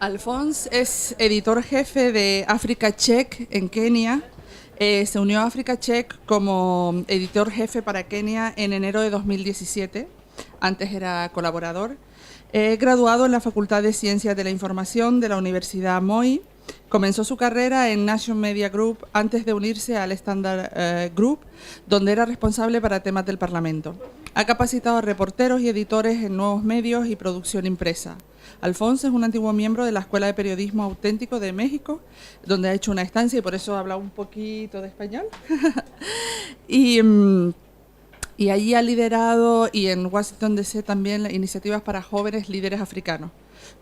Alphonse es editor jefe de Africa Check en Kenia. Se unió a Africa Check como editor jefe para Kenia en enero de 2017. Antes era colaborador. Graduado en la Facultad de Ciencias de la Información de la Universidad Moi. Comenzó su carrera en Nation Media Group antes de unirse al Standard Group, donde era responsable para temas del Parlamento. Ha capacitado a reporteros y editores en nuevos medios y producción impresa. Alphonse es un antiguo miembro de la Escuela de Periodismo Auténtico de México, donde ha hecho una estancia y por eso habla un poquito de español. Y allí ha liderado, y en Washington DC también, iniciativas para jóvenes líderes africanos.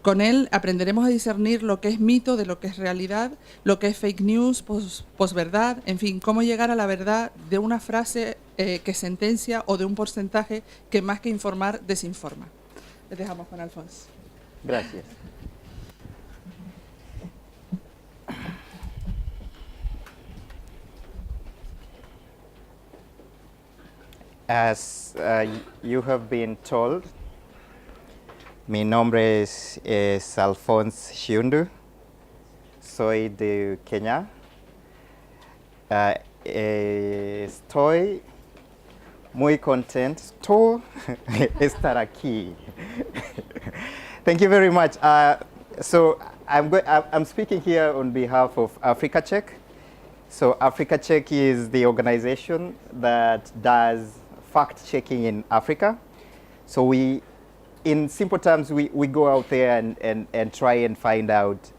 Con él aprenderemos a discernir lo que es mito de lo que es realidad, lo que es fake news, posverdad, en fin, cómo llegar a la verdad de una frase que sentencia o de un porcentaje que más que informar, desinforma. Les dejamos con Alphonse. Gracias. As you have been told, mi nombre es Alphonce Shiundu, soy de Kenia. Estoy muy contento estar aquí. Thank you very much. So I'm speaking here on behalf of Africa Check. So Africa Check is the organization that does fact-checking in Africa. So in simple terms, we go out there and try and find out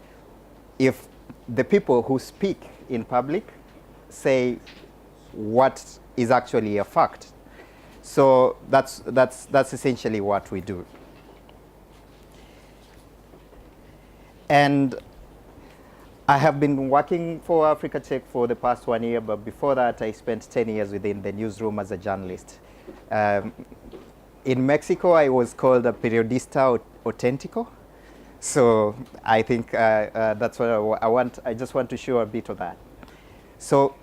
if the people who speak in public say what is actually a fact. So that's essentially what we do. And I have been working for Africa Check for the past 1 year, but before that I spent 10 years within the newsroom as a journalist. In Mexico, I was called a periodista auténtico. So I think that's what I want. I just want to show a bit of that. So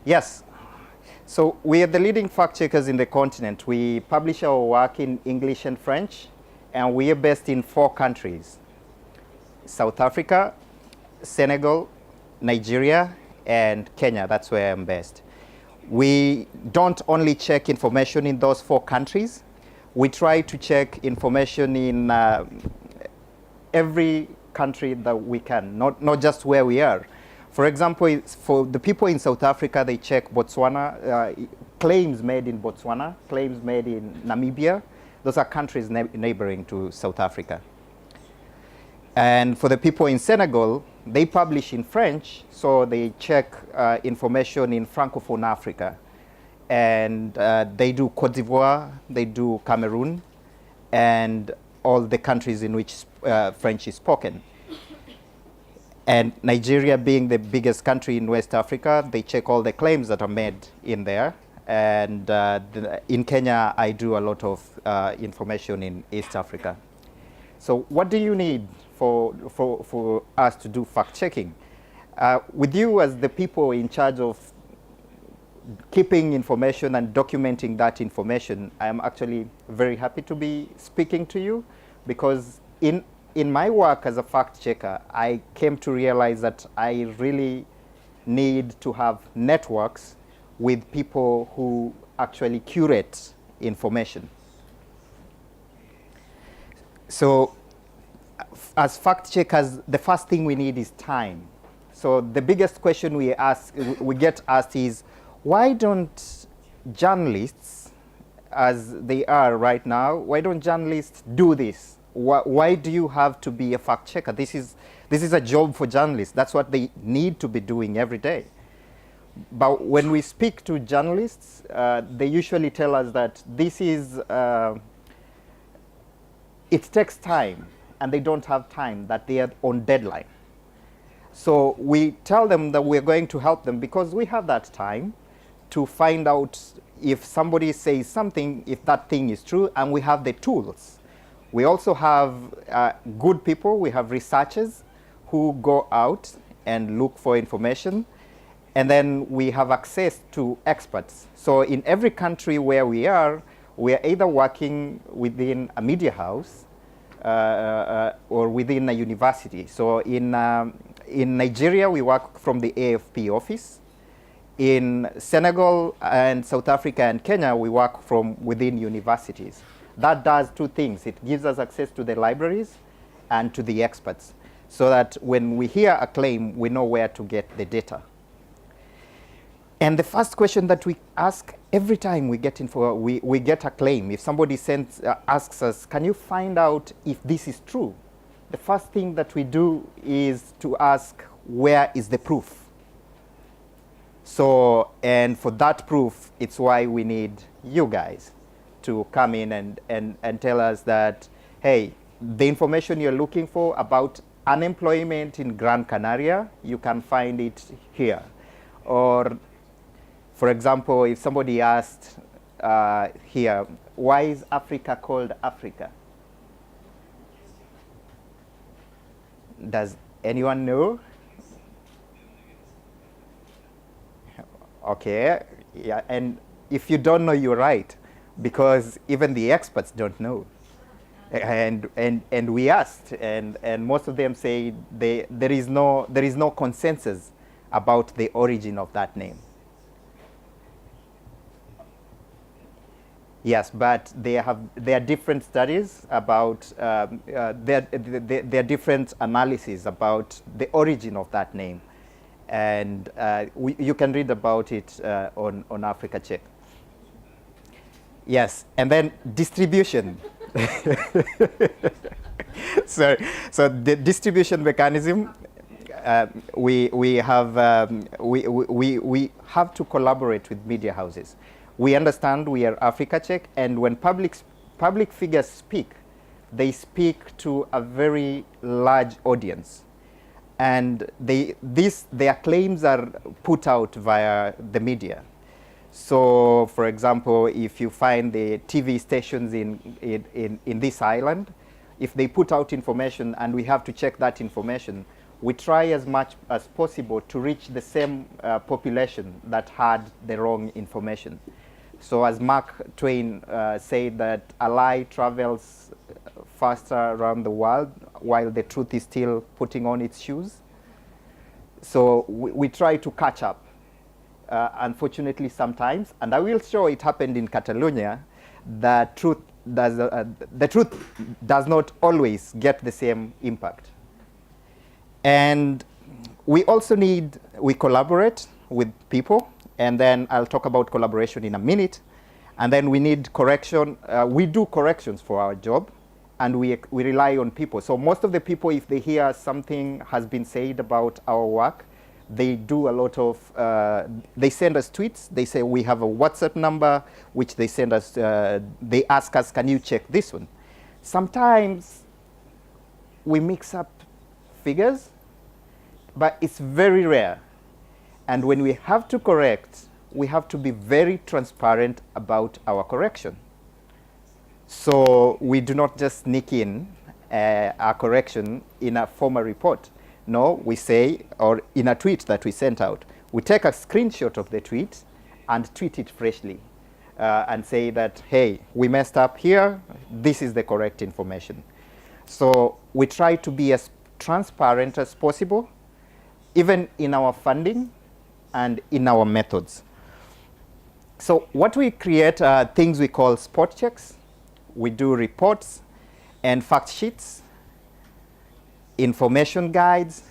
yes. So we are the leading fact checkers in the continent. We publish our work in English and French, and we are based in 4 countries: South Africa, Senegal, Nigeria, and Kenya. That's where I'm based. We don't only check information in those 4 countries. We try to check information in every country that we can, not just where we are. For example, for the people in South Africa, they check Botswana, claims made in Botswana, claims made in Namibia. Those are countries neighboring to South Africa. And for the people in Senegal, they publish in French, so they check information in Francophone Africa. And they do Côte d'Ivoire, they do Cameroon, and all the countries in which French is spoken. And Nigeria being the biggest country in West Africa, they check all the claims that are made in there. And in Kenya, I do a lot of information in East Africa. So what do you need for us to do fact-checking? With you as the people in charge of keeping information and documenting that information, I am actually very happy to be speaking to you, because in my work as a fact checker, I came to realize that I really need to have networks with people who actually curate information. So as fact checkers, the first thing we need is time. So the biggest question we get asked is, why don't journalists, as they are right now, why don't journalists do this? Why do you have to be a fact checker? This is a job for journalists. That's what they need to be doing every day. But when we speak to journalists, they usually tell us that this is, it takes time, and they don't have time, that they are on deadline. So we tell them that we're going to help them because we have that time to find out if somebody says something, if that thing is true, and we have the tools. We also have good people. We have researchers who go out and look for information. And then we have access to experts. So in every country where we are, we are either working within a media house or within a university. So in Nigeria, we work from the AFP office. In Senegal and South Africa and Kenya, we work from within universities. That does two things. It gives us access to the libraries and to the experts, so that when we hear a claim, we know where to get the data. And the first question that we ask every time we get we get a claim, if somebody asks us, can you find out if this is true? The first thing that we do is to ask, where is the proof? So, and for that proof, it's why we need you guys to come in and tell us that, hey, the information you're looking for about unemployment in Gran Canaria, you can find it here. Or, for example, if somebody asked here, why is Africa called Africa? Does anyone know? Okay, yeah, and if you don't know, you're right, because even the experts don't know. And we asked, and most of them say there is no consensus about the origin of that name. Yes, but there are different studies about there are different analyses about the origin of that name, and you can read about it on Africa Check. Yes, and then distribution. So the distribution mechanism, we have to collaborate with media houses. We understand we are Africa Check, and when public figures speak, they speak to a very large audience, and their claims are put out via the media. So, for example, if you find the TV stations in this island, if they put out information and we have to check that information, we try as much as possible to reach the same population that had the wrong information. So as Mark Twain said, that a lie travels faster around the world while the truth is still putting on its shoes. So we try to catch up. Unfortunately, sometimes, and I will show it happened in Catalonia, the truth does not always get the same impact. And we also we collaborate with people, and then I'll talk about collaboration in a minute. And then we need correction. We do corrections for our job, and we rely on people. So most of the people, if they hear something has been said about our work, they do a lot of, they send us tweets. They say, we have a WhatsApp number, which they send us, they ask us, can you check this one? Sometimes we mix up figures, but it's very rare. And when we have to correct, we have to be very transparent about our correction. So we do not just sneak in our correction in a formal report. No, we say, or in a tweet that we sent out, we take a screenshot of the tweet and tweet it freshly and say that, hey, we messed up here, this is the correct information. So we try to be as transparent as possible, even in our funding and in our methods. So what we create are things we call spot checks. We do reports and fact sheets, information guides,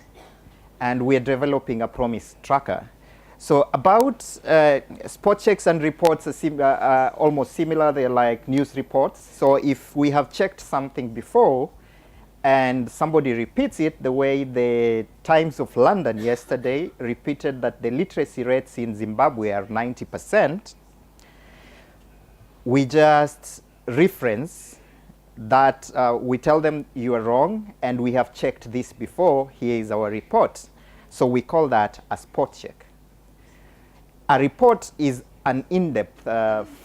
and we're developing a promise tracker. So about spot checks and reports are almost similar. They're like news reports. So if we have checked something before and somebody repeats it, the way the Times of London yesterday repeated that the literacy rates in Zimbabwe are 90%, we just reference that we tell them you are wrong and we have checked this before, here is our report. So we call that a spot check. A report is an in-depth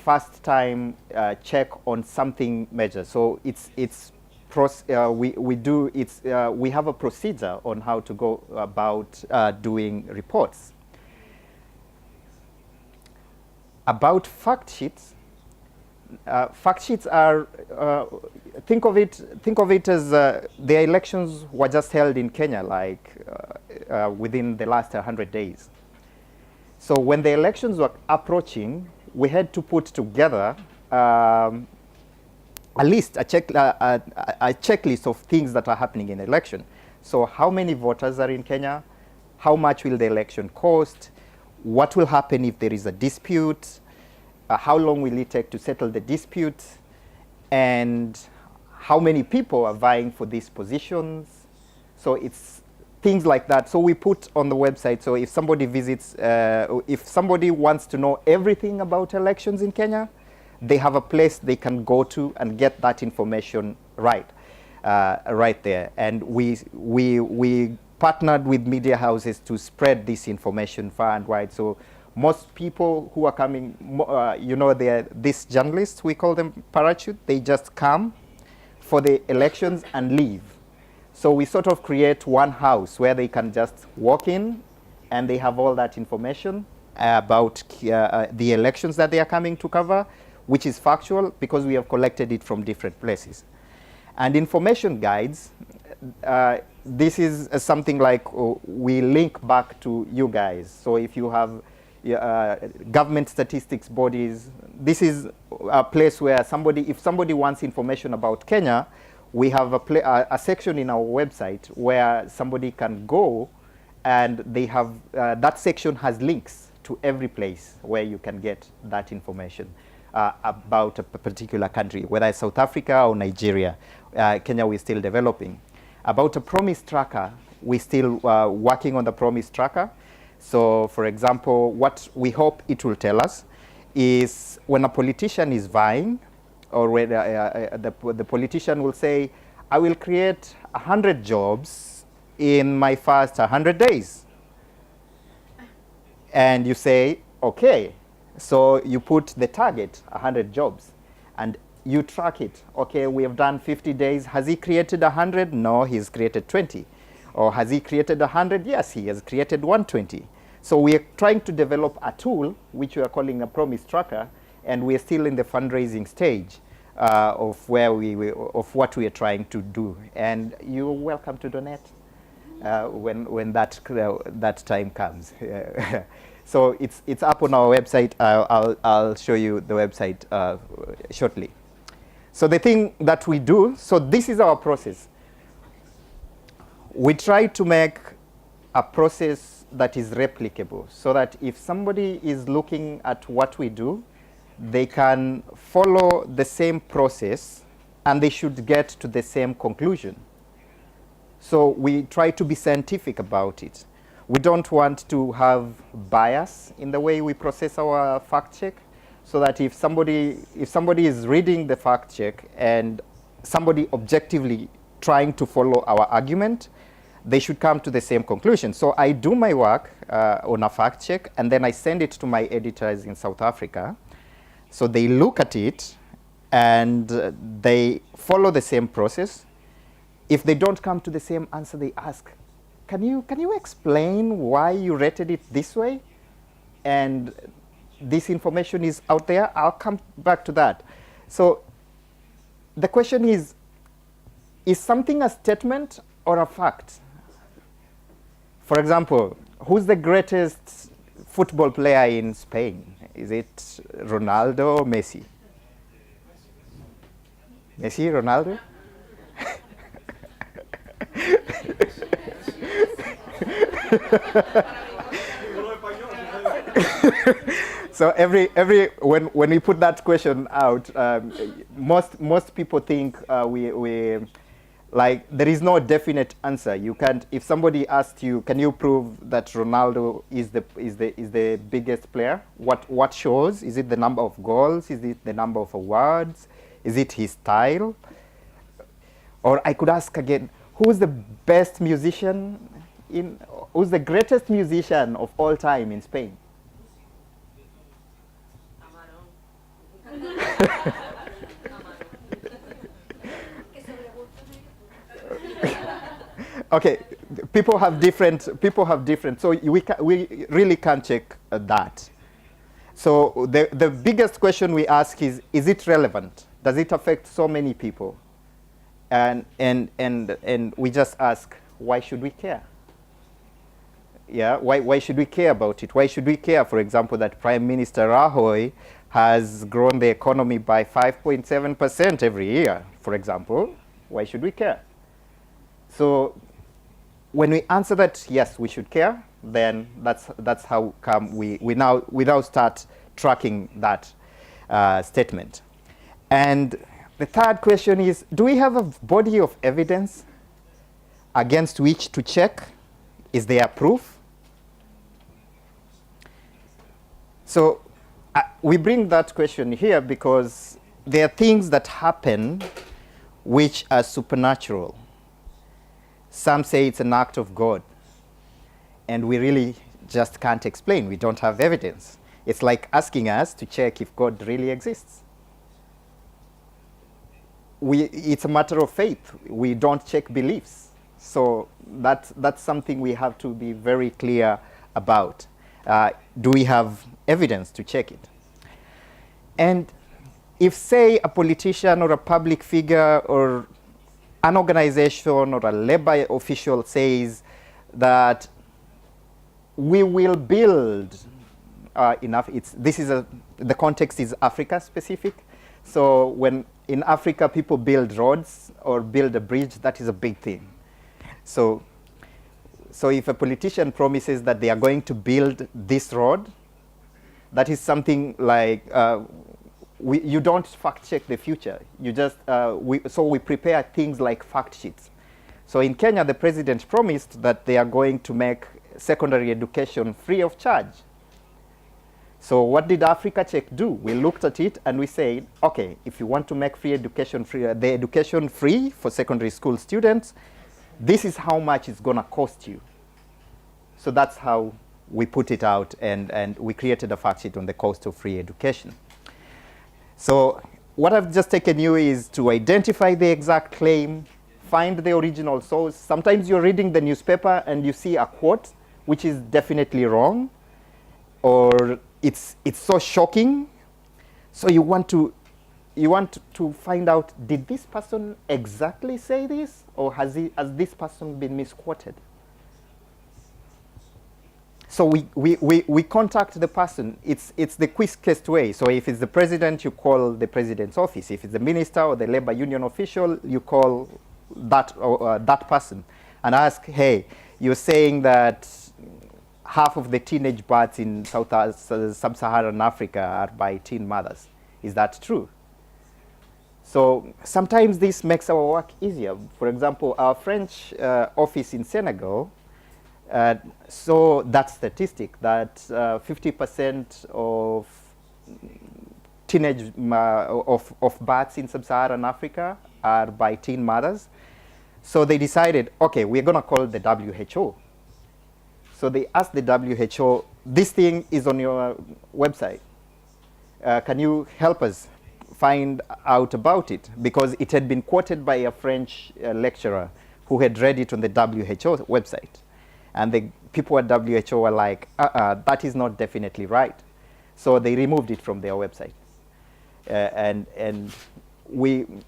first time check on something major. So we have a procedure on how to go about doing reports. About fact sheets, Fact sheets are, think of it as the elections were just held in Kenya, like within the last 100 days. So when the elections were approaching, we had to put together a list, a checklist of things that are happening in the election. So how many voters are in Kenya? How much will the election cost? What will happen if there is a dispute? How long will it take to settle the dispute? And how many people are vying for these positions? So it's things like that. So we put on the website, so if somebody visits, if somebody wants to know everything about elections in Kenya, they have a place they can go to and get that information right there. And we partnered with media houses to spread this information far and wide. So most people who are coming, these journalists, we call them parachute, they just come for the elections and leave. So we sort of create one house where they can just walk in and they have all that information about the elections that they are coming to cover, which is factual because we have collected it from different places. And information guides, this is something like we link back to you guys. So if you have government statistics bodies, this is a place where if somebody wants information about Kenya, we have a section in our website where somebody can go, and they have that section has links to every place where you can get that information about a particular country, whether it's South Africa or Nigeria. Kenya, we're still developing. About a promise tracker, we're still working on the promise tracker. So, for example, what we hope it will tell us is when a politician is vying, or when the politician will say, I will create 100 jobs in my first 100 days. And you say, okay. So you put the target, 100 jobs, and you track it. Okay, we have done 50 days. Has he created 100? No, he's created 20. Or has he created 100? Yes, he has created 120. So we are trying to develop a tool, which we are calling a promise tracker, and we are still in the fundraising stage of what we are trying to do. And you're welcome to donate when that time comes. So it's up on our website. I'll show you the website shortly. So the thing that we do, so this is our process. We try to make a process that is replicable, so that if somebody is looking at what we do, they can follow the same process and they should get to the same conclusion. So we try to be scientific about it. We don't want to have bias in the way we process our fact check, so that if somebody is reading the fact check and somebody objectively trying to follow our argument, they should come to the same conclusion. So I do my work on a fact check, and then I send it to my editors in South Africa. So they look at it and they follow the same process. If they don't come to the same answer, they ask, can you explain why you rated it this way? And this information is out there. I'll come back to that. So the question is something a statement or a fact? For example, who's the greatest football player in Spain? Is it Ronaldo or Messi? Messi, Ronaldo? So when we put that question out, most people think we like there is no definite answer. You can't. If somebody asked you, can you prove that Ronaldo is the biggest player? What shows? Is it the number of goals? Is it the number of awards? Is it his style? Or I could ask again, who's the best musician who's the greatest musician of all time in Spain? Okay, people have different. So we really can't check that. So the biggest question we ask is it relevant? Does it affect so many people? And we just ask, why should we care? Yeah, why should we care about it? Why should we care, for example, that Prime Minister Rajoy has grown the economy by 5.7% every year, for example? Why should we care? So when we answer that, yes, we should care, then that's how come we now start tracking that statement. And the third question is, do we have a body of evidence against which to check? Is there proof? So we bring that question here because there are things that happen which are supernatural. Some say it's an act of God, and we really just can't explain. We don't have evidence. It's like asking us to check if God really exists. It's a matter of faith. We don't check beliefs. So that's something we have to be very clear about. Do we have evidence to check it? And if, say, a politician or a public figure or an organization or a labor official says that we will build enough, the context is Africa specific. So when in Africa people build roads or build a bridge, that is a big thing. So if a politician promises that they are going to build this road, that is something like you don't fact check the future. You just we prepare things like fact sheets. So in Kenya, the president promised that they are going to make secondary education free of charge. So what did Africa Check do? We looked at it and we said, okay, if you want to make the education free for secondary school students, this is how much it's going to cost you. So that's how we put it out, and we created a fact sheet on the cost of free education. So what I've just taken you is to identify the exact claim, find the original source. Sometimes you're reading the newspaper and you see a quote which is definitely wrong, or it's so shocking. So you want to find out, did this person exactly say this, or has this person been misquoted? So we contact the person. It's the quickest way. So if it's the president, you call the president's office. If it's the minister or the labor union official, you call that person and ask, hey, you're saying that half of the teenage births in sub-Saharan Africa are by teen mothers. Is that true? So sometimes this makes our work easier. For example, our French office in Senegal saw that statistic that 50% of teenage of births in sub-Saharan Africa are by teen mothers. So they decided, okay, we're going to call the WHO. So they asked the WHO, this thing is on your website. Can you help us find out about it? Because it had been quoted by a French lecturer who had read it on the WHO website. And the people at WHO were like, that is not definitely right. So they removed it from their website.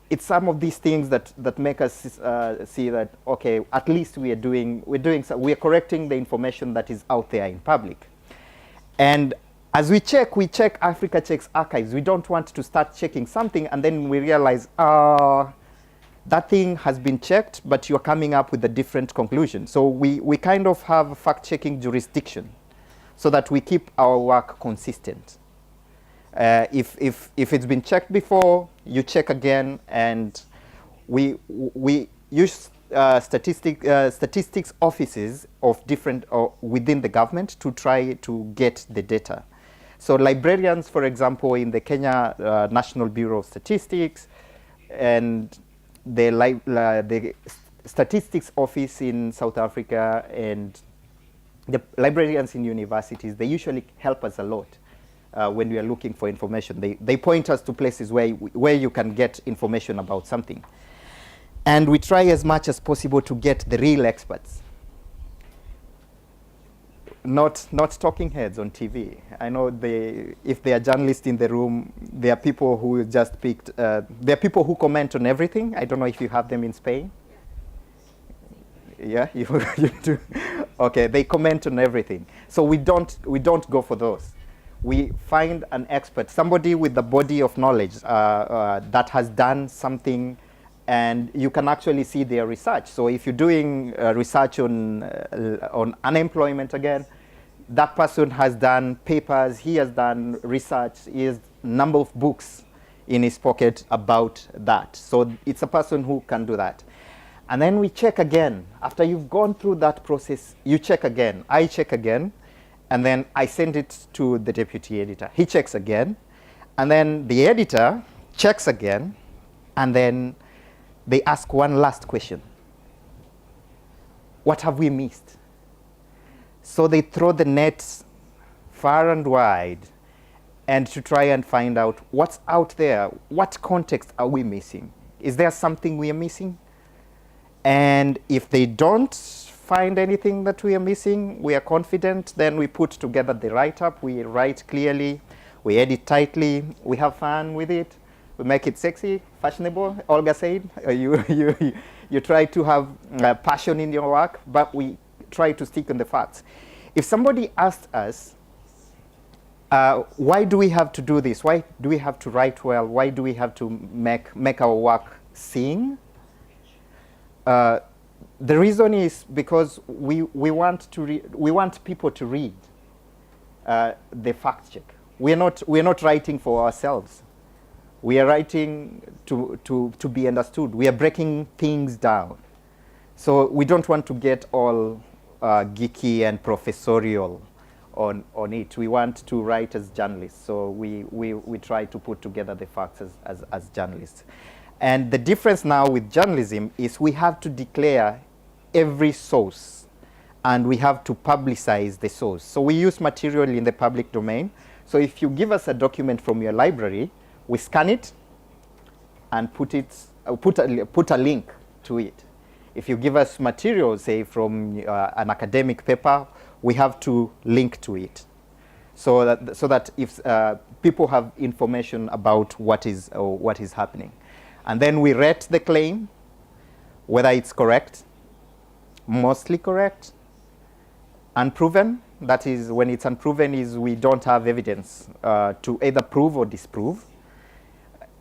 It's some of these things that make us see that, okay, at least we are correcting the information that is out there in public. And as we check Africa Check's archives. We don't want to start checking something and then we realize, that thing has been checked, but you're coming up with a different conclusion. So we kind of have fact-checking jurisdiction so that we keep our work consistent. If it's been checked before, you check again, and we use statistics offices of different within the government to try to get the data. So librarians, for example, in the Kenya National Bureau of Statistics, and the statistics office in South Africa, and the librarians in universities, they usually help us a lot. When we are looking for information, they point us to places where you can get information about something. And we try as much as possible to get the real experts. not talking heads on TV. I know if there are journalists in the room, there are people who just picked. There are people who comment on everything. I don't know if you have them in Spain. Yeah, you do. Okay, they comment on everything. So we don't go for those. We find an expert, somebody with the body of knowledge that has done something, and you can actually see their research. So if you're doing research on unemployment again, that person has done papers, he has done research, he has a number of books in his pocket about that. So it's a person who can do that. And then we check again. After you've gone through that process, you check again. I check again. And then I send it to the deputy editor. He checks again. And then the editor checks again. And then they ask one last question. What have we missed? So they throw the net far and wide and to try and find out what's out there. What context are we missing? Is there something we are missing? And if they don't find anything that we are missing, we are confident, then we put together the write-up, we write clearly, we edit tightly, we have fun with it, we make it sexy, fashionable, Olga said. You try to have passion in your work, but we try to stick on the facts. If somebody asked us, why do we have to do this? Why do we have to write well? Why do we have to make our work sing? The reason is because we want people to read the fact check. We're not writing for ourselves. We are writing to be understood. We are breaking things down. So we don't want to get all geeky and professorial on it. We want to write as journalists. So we try to put together the facts as journalists. And the difference now with journalism is we have to declare every source and we have to publicize the source. So we use material in the public domain. So if you give us a document from your library, we scan it and put a link to it. If you give us material, say from an academic paper, we have to link to it. So that if people have information about what is happening. And then we rate the claim, whether it's correct, mostly correct, unproven. That is, when it's unproven, is we don't have evidence to either prove or disprove.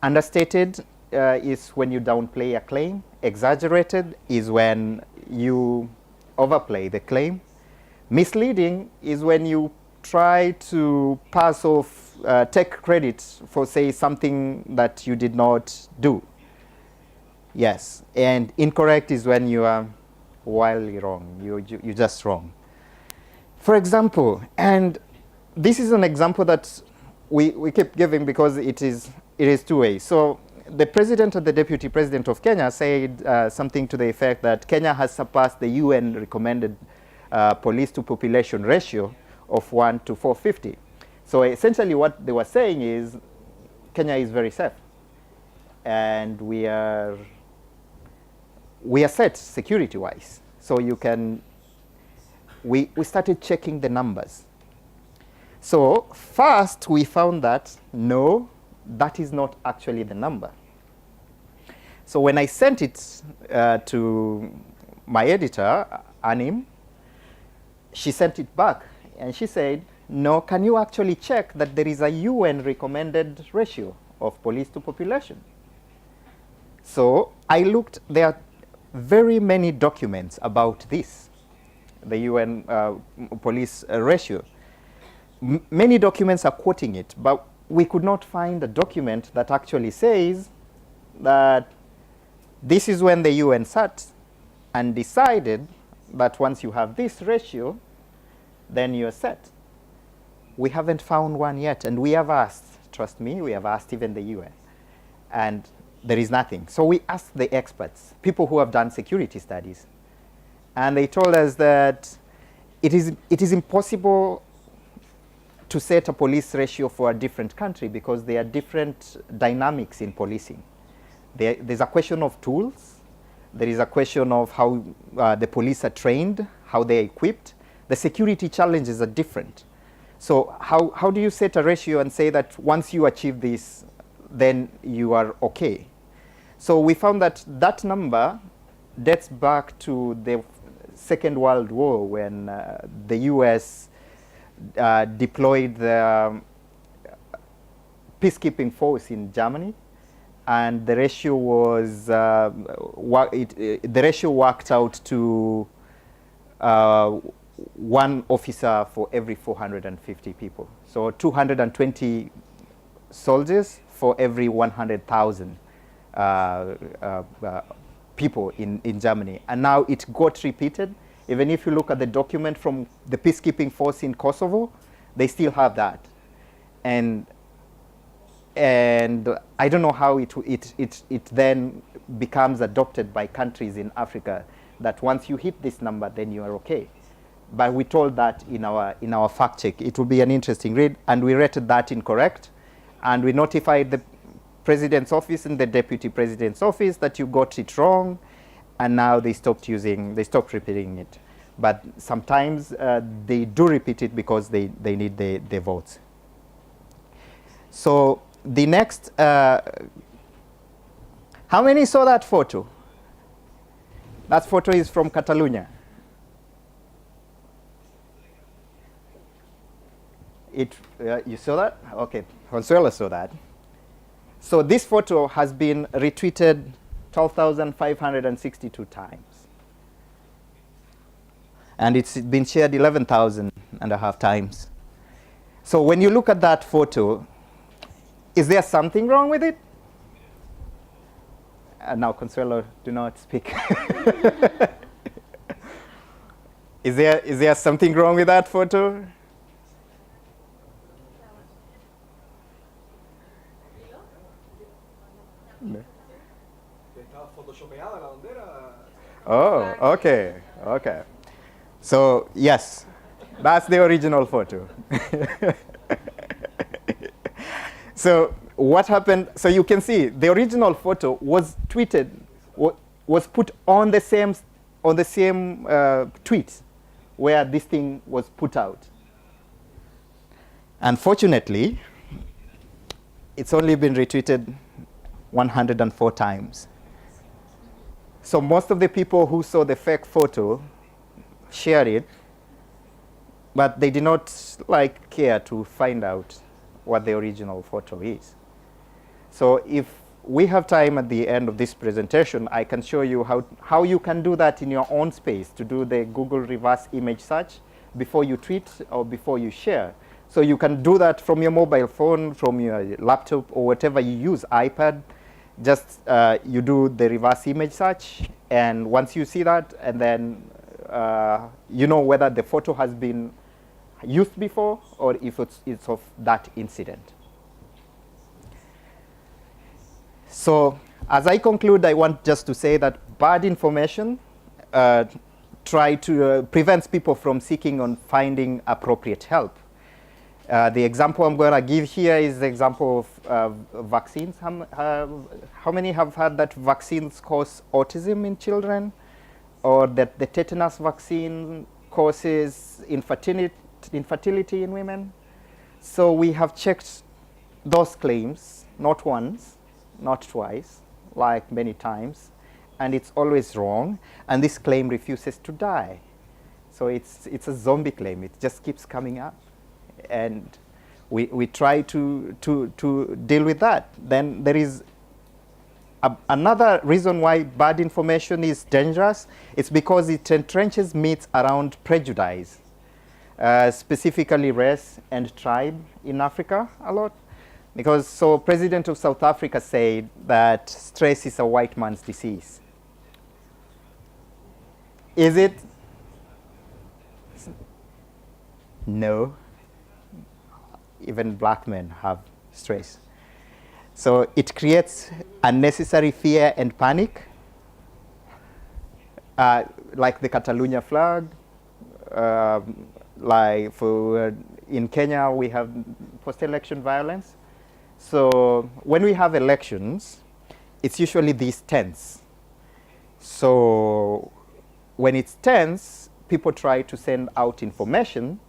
Understated is when you downplay a claim. Exaggerated is when you overplay the claim. Misleading is when you try to pass off, take credit for, say, something that you did not do. Yes, and incorrect is when you are wildly wrong. You're just wrong. For example, and this is an example that we keep giving because it is two ways. So the president and the deputy president of Kenya said something to the effect that Kenya has surpassed the UN recommended police to population ratio of 1 to 450. So essentially what they were saying is Kenya is very safe. And we are set security-wise. So we started checking the numbers. So first we found that, no, that is not actually the number. So when I sent it to my editor, Anim, she sent it back and she said, no, can you actually check that there is a UN recommended ratio of police to population? So I looked, there are very many documents about this, the UN police ratio. Many documents are quoting it, but we could not find a document that actually says that this is when the UN sat and decided that once you have this ratio, then you're set. We haven't found one yet, and we have asked, trust me, we have asked even the UN, and there is nothing. So we asked the experts, people who have done security studies, and they told us that it is impossible to set a police ratio for a different country because there are different dynamics in policing. There's a question of tools, there is a question of how the police are trained, how they're equipped, The security challenges are different. So how do you set a ratio and say that once you achieve this, then you are okay? So we found that that number dates back to the Second World War, when the US deployed the peacekeeping force in Germany, and the ratio was the ratio worked out to 1 officer for every 450 people. So 220 soldiers for every 100,000 people in Germany. And now it got repeated. Even if you look at the document from the peacekeeping force in Kosovo, they still have that. And I don't know how it then becomes adopted by countries in Africa, that once you hit this number, then you are okay. But we told that in our fact check. It will be an interesting read, and we rated that incorrect, and we notified the President's office and the Deputy President's office that you got it wrong, and now they stopped repeating it. But sometimes they do repeat it because they need the votes. So the next, how many saw that photo? That photo is from Catalonia. You saw that? Okay, Consuelo saw that. So this photo has been retweeted 12,562 times. And it's been shared 11,500 times. So when you look at that photo, is there something wrong with it? Now, Consuelo, do not speak. Is there something wrong with that photo? No. Oh, okay, okay. So yes, that's the original photo. So what happened? So you can see the original photo was tweeted, was put on the same tweet where this thing was put out. Unfortunately, it's only been retweeted 104 times. So most of the people who saw the fake photo shared it, but they did not care to find out what the original photo is. So if we have time at the end of this presentation, I can show you how you can do that in your own space, to do the Google reverse image search before you tweet or before you share. So you can do that from your mobile phone, from your laptop, or whatever you use, iPad. Just you do the reverse image search, and once you see that, and then you know whether the photo has been used before or if it's of that incident. So as I conclude, I want just to say that bad information prevents people from seeking or finding appropriate help. The example I'm going to give here is the example of vaccines. How many have heard that vaccines cause autism in children, or that the tetanus vaccine causes infertility in women? So we have checked those claims, not once, not twice, like many times, and it's always wrong, and this claim refuses to die. So it's a zombie claim. It just keeps coming up. And we try to deal with that. Then there is another reason why bad information is dangerous. It's because it entrenches myths around prejudice, specifically race and tribe in Africa a lot. Because so President of South Africa said that stress is a white man's disease. Is it? No. Even black men have stress. So it creates unnecessary fear and panic, like the Catalonia flag. In Kenya, we have post-election violence. So when we have elections, it's usually these tense. So when it's tense, people try to send out information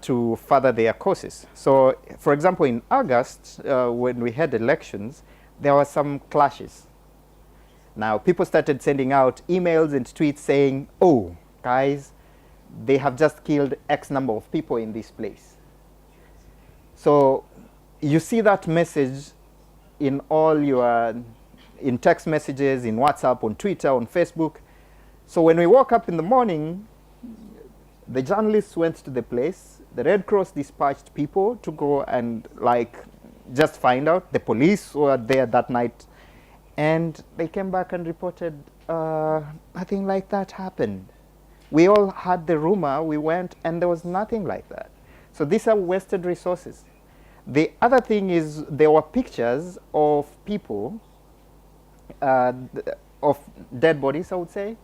to further their causes. So, for example, in August, when we had elections, there were some clashes. Now, people started sending out emails and tweets saying, oh, guys, they have just killed X number of people in this place. So you see that message in all your, in text messages, in WhatsApp, on Twitter, on Facebook. So when we woke up in the morning, the journalists went to the place. The Red Cross dispatched people to go and just find out. The police were there that night. And they came back and reported nothing like that happened. We all had the rumor, we went, and there was nothing like that. So these are wasted resources. The other thing is there were pictures of people, of dead bodies, I would say.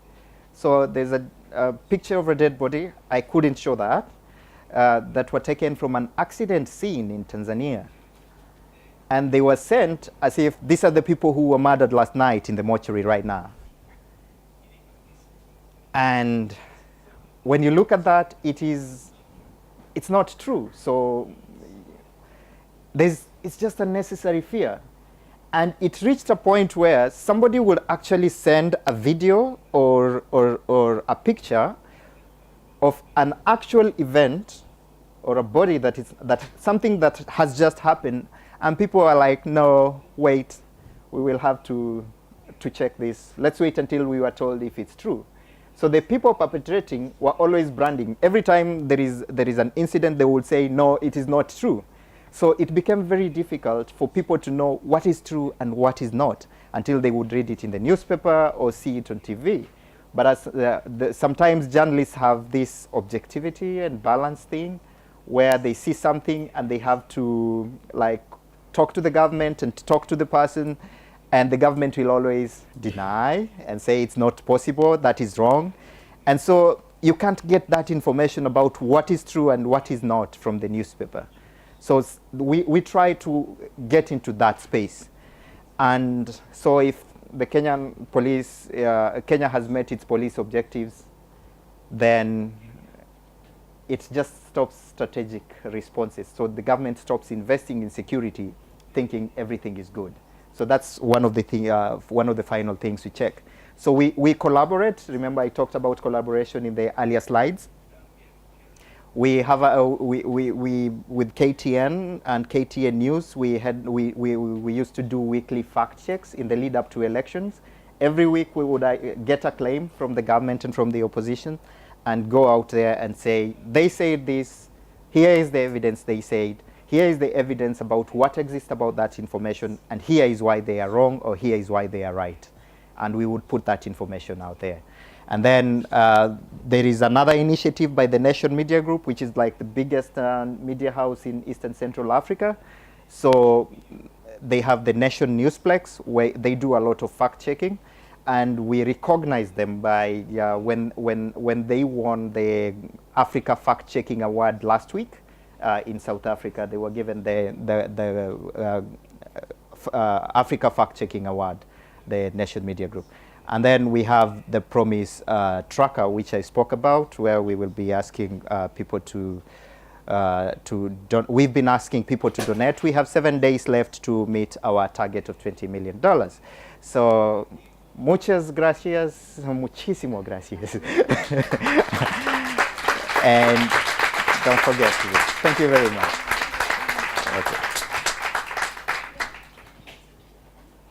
So there's a picture of a dead body. I couldn't show that. That were taken from an accident scene in Tanzania. And they were sent as if these are the people who were murdered last night in the mortuary right now. And when you look at that, it's not true. So it's just a necessary fear. And it reached a point where somebody would actually send a video or a picture of an actual event or a body something that has just happened. And people are like, no, wait, we will have to check this. Let's wait until we were told if it's true. So the people perpetrating were always branding. Every time there is an incident, they would say, no, it is not true. So it became very difficult for people to know what is true and what is not until they would read it in the newspaper or see it on TV. But as sometimes journalists have this objectivity and balance thing where they see something and they have to talk to the government and talk to the person, and the government will always deny and say it's not possible, that is wrong. And so you can't get that information about what is true and what is not from the newspaper. So we try to get into that space. And so if the Kenyan police, Kenya has met its police objectives, then it just stops strategic responses. So the government stops investing in security, thinking everything is good. So that's one of the final things we check. So we collaborate. Remember, I talked about collaboration in the earlier slides. We have with KTN and KTN News. We used to do weekly fact checks in the lead up to elections. Every week we would get a claim from the government and from the opposition, and go out there and say, they said this, here is the evidence they said, here is the evidence about what exists about that information, and here is why they are wrong, or here is why they are right. And we would put that information out there. And then there is another initiative by the Nation Media Group, which is like the biggest media house in Eastern Central Africa. So they have the Nation Newsplex, where they do a lot of fact checking. And we recognize them by when they won the Africa Fact Checking Award last week in South Africa. They were given the Africa Fact Checking Award, the Nation Media Group. And then we have the Promise Tracker, which I spoke about, where we will be asking people we've been asking people to donate. We have 7 days left to meet our target of $20 million. So muchas gracias, muchísimo gracias. And don't forget to, thank you very much. Okay.